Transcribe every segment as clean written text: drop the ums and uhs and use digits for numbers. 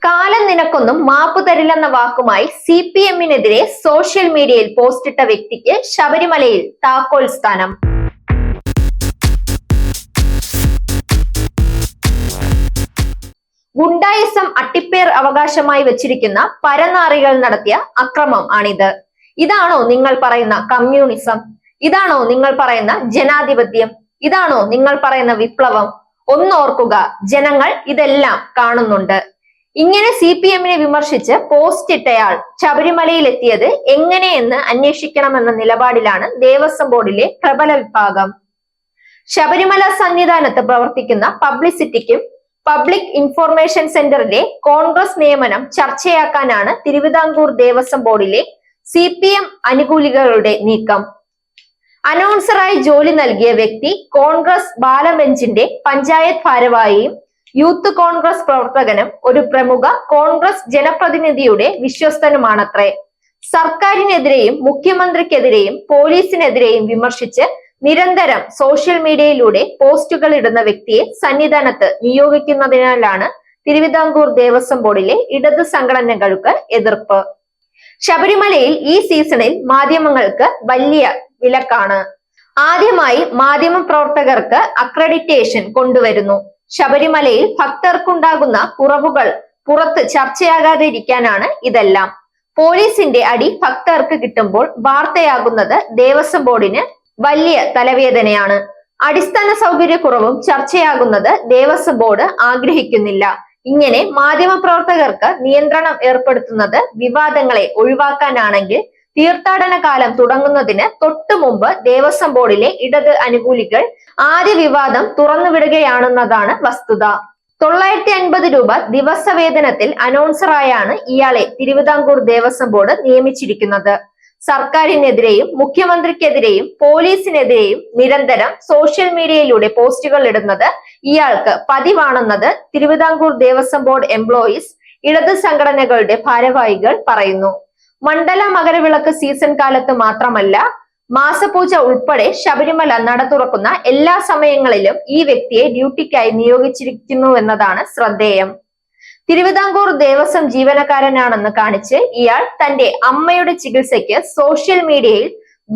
കാലം നിനക്കൊന്നും മാപ്പ് തരില്ലെന്ന വാക്കുമായി CPM-നെതിരെ സോഷ്യൽ മീഡിയയിൽ പോസ്റ്റിട്ട വ്യക്തിക്ക് ശബരിമലയിൽ താക്കോൽ സ്ഥാനം. ഗുണ്ടായിസം അട്ടിപ്പേർ അവകാശമായി വെച്ചിരിക്കുന്ന പരനാറികൾ നടത്തിയ അക്രമം ആണിത്. ഇതാണോ നിങ്ങൾ പറയുന്ന കമ്മ്യൂണിസം? ഇതാണോ നിങ്ങൾ പറയുന്ന ജനാധിപത്യം? ഇതാണോ നിങ്ങൾ പറയുന്ന വിപ്ലവം? ഒന്നോർക്കുക, ജനങ്ങൾ ഇതെല്ലാം കാണുന്നുണ്ട്. ഇങ്ങനെ CPM-നെ വിമർശിച്ച് പോസ്റ്റ് ഇട്ടയാൾ ശബരിമലയിൽ എത്തിയത് എങ്ങനെയെന്ന് അന്വേഷിക്കണമെന്ന നിലപാടിലാണ് ദേവസ്വം ബോർഡിലെ പ്രബല വിഭാഗം. ശബരിമല സന്നിധാനത്ത് പ്രവർത്തിക്കുന്ന പബ്ലിസിറ്റിക്കും പബ്ലിക് ഇൻഫർമേഷൻ സെന്ററിലെ കോൺഗ്രസ് നിയമനം ചർച്ചയാക്കാനാണ് തിരുവിതാംകൂർ ദേവസ്വം ബോർഡിലെ CPM അനുകൂലികളുടെ നീക്കം. അനൗൺസറായി ജോലി നൽകിയ വ്യക്തി കോൺഗ്രസ് ബാലബെഞ്ചിന്റെ പഞ്ചായത്ത് ഭാരവാഹിയും യൂത്ത് കോൺഗ്രസ് പ്രവർത്തകനും ഒരു പ്രമുഖ കോൺഗ്രസ് ജനപ്രതിനിധിയുടെ വിശ്വസ്തനുമാണത്രേ. സർക്കാരിനെതിരെയും മുഖ്യമന്ത്രിക്കെതിരെയും പോലീസിനെതിരെയും വിമർശിച്ച് നിരന്തരം സോഷ്യൽ മീഡിയയിലൂടെ പോസ്റ്റുകൾ ഇടുന്ന വ്യക്തിയെ സന്നിധാനത്ത് നിയോഗിക്കുന്നതിനാലാണ് തിരുവിതാംകൂർ ദേവസ്വം ബോർഡിലെ ഇടത് സംഘടനകൾക്ക് എതിർപ്പ്. ശബരിമലയിൽ ഈ സീസണിൽ മാധ്യമങ്ങൾക്ക് വലിയ വിലക്കാണ്. ആദ്യമായി മാധ്യമ പ്രവർത്തകർക്ക് അക്രഡിറ്റേഷൻ കൊണ്ടുവരുന്നു. ശബരിമലയിൽ ഭക്തർക്കുണ്ടാകുന്ന കുറവുകൾ പുറത്ത് ചർച്ചയാകാതിരിക്കാനാണ് ഇതെല്ലാം. പോലീസിന്റെ അടി ഭക്തർക്ക് കിട്ടുമ്പോൾ വാർത്തയാകുന്നത് ദേവസ്വം ബോർഡിന് വലിയ തലവേദനയാണ്. അടിസ്ഥാന സൗകര്യക്കുറവും ചർച്ചയാകുന്നത് ദേവസ്വം ബോർഡ് ആഗ്രഹിക്കുന്നില്ല. ഇങ്ങനെ മാധ്യമ പ്രവർത്തകർക്ക് നിയന്ത്രണം ഏർപ്പെടുത്തുന്നത് വിവാദങ്ങളെ ഒഴിവാക്കാനാണെങ്കിൽ തീർത്ഥാടന കാലം തുടങ്ങുന്നതിന് തൊട്ടു മുമ്പ് ദേവസ്വം ബോർഡിലെ ഇടത് അനുകൂലികൾ ആദ്യ വിവാദം തുറന്നുവിടുകയാണെന്നതാണ് വസ്തുത. 950 രൂപ ദിവസവേതനത്തിൽ അനൗൺസറായാണ് ഇയാളെ തിരുവിതാംകൂർ ദേവസ്വം ബോർഡ് നിയമിച്ചിരിക്കുന്നത്. സർക്കാരിനെതിരെയും മുഖ്യമന്ത്രിക്കെതിരെയും പോലീസിനെതിരെയും നിരന്തരം സോഷ്യൽ മീഡിയയിലൂടെ പോസ്റ്റുകൾ ഇടുന്നത് ഇയാൾക്ക് പതിവാണെന്നത് തിരുവിതാംകൂർ ദേവസ്വം ബോർഡ് എംപ്ലോയീസ് ഇടത് സംഘടനകളുടെ ഭാരവാഹികൾ പറയുന്നു. മണ്ഡല മകരവിളക്ക് സീസൺ കാലത്ത് മാത്രമല്ല, മാസപൂജ ഉൾപ്പെടെ ശബരിമല നട തുറക്കുന്ന എല്ലാ സമയങ്ങളിലും ഈ വ്യക്തിയെ ഡ്യൂട്ടിക്കായി നിയോഗിച്ചിരിക്കുന്നുവെന്നതാണ് ശ്രദ്ധേയം. തിരുവിതാംകൂർ ദേവസ്വം ജീവനക്കാരനാണെന്ന് കാണിച്ച് ഇയാൾ തന്റെ അമ്മയുടെ ചികിത്സയ്ക്ക് സോഷ്യൽ മീഡിയയിൽ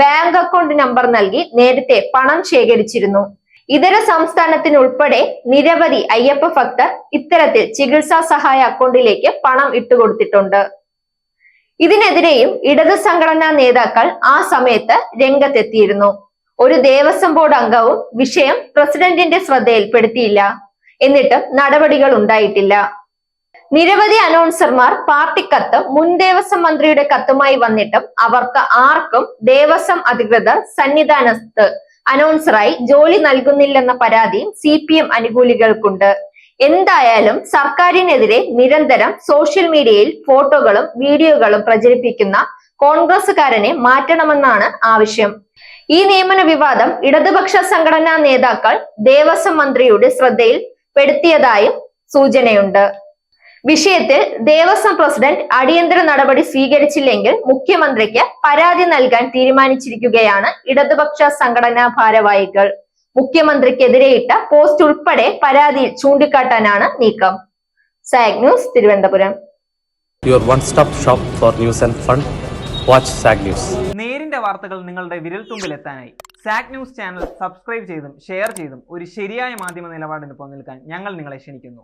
ബാങ്ക് അക്കൗണ്ട് നമ്പർ നൽകി നേരത്തെ പണം ശേഖരിച്ചിരുന്നു. ഇതര സംസ്ഥാനത്തിനുൾപ്പെടെ നിരവധി അയ്യപ്പ ഭക്തർ ഇത്തരത്തിൽ ചികിത്സാ സഹായ അക്കൗണ്ടിലേക്ക് പണം ഇട്ടുകൊടുത്തിട്ടുണ്ട്. ഇതിനെതിരെയും ഇടത് സംഘടനാ നേതാക്കൾ ആ സമയത്ത് രംഗത്തെത്തിയിരുന്നു. ഒരു ദേവസ്വം ബോർഡ് അംഗവും വിഷയം പ്രസിഡന്റിന്റെ ശ്രദ്ധയിൽപ്പെടുത്തിയില്ല. എന്നിട്ടും നടപടികൾ ഉണ്ടായിട്ടില്ല. നിരവധി അനൗൺസർമാർ പാർട്ടി കത്തും മുൻ ദേവസ്വം മന്ത്രിയുടെ കത്തുമായി വന്നിട്ടും അവർക്ക് ആർക്കും ദേവസ്വം അധികൃതർ സന്നിധാനത്ത് അനൗൺസറായി ജോലി നൽകുന്നില്ലെന്ന പരാതിയും CPM അനുകൂലികൾക്കുണ്ട്. എന്തായാലും സർക്കാരിനെതിരെ നിരന്തരം സോഷ്യൽ മീഡിയയിൽ ഫോട്ടോകളും വീഡിയോകളും പ്രചരിപ്പിക്കുന്ന കോൺഗ്രസുകാരനെ മാറ്റണമെന്നാണ് ആവശ്യം. ഈ നിയമന വിവാദം ഇടതുപക്ഷ സംഘടനാ നേതാക്കൾ ദേവസ്വം മന്ത്രിയുടെ ശ്രദ്ധയിൽപ്പെടുത്തിയതായും സൂചനയുണ്ട്. വിഷയത്തിൽ ദേവസ്വം പ്രസിഡന്റ് അടിയന്തര നടപടി സ്വീകരിച്ചില്ലെങ്കിൽ മുഖ്യമന്ത്രിക്ക് പരാതി നൽകാൻ തീരുമാനിച്ചിരിക്കുകയാണ് ഇടതുപക്ഷ സംഘടനാ ഭാരവാഹികൾ. മുഖ്യമന്ത്രിക്കെതിരെ ഇട്ട പോസ്റ്റ് ഉൾപ്പെടെ പരാതിയിൽ ചൂണ്ടിക്കാട്ടാനാണ് നീക്കം. Zag news, Thiruvananthapuram. Your one-stop shop for news and fun. Watch SAG News. നേരിന്റെ വാർത്തകൾ നിങ്ങളുടെ വിരൽത്തുമ്പിൽ എത്താനായി സാഗ് ന്യൂസ് ചാനൽ സബ്സ്ക്രൈബ് ചെയ്തും ഷെയർ ചെയ്തും ഒരു ശരിയായ മാധ്യമ നിലപാടിന് പോകാൻ ഞങ്ങൾ നിങ്ങളെ ക്ഷണിക്കുന്നു.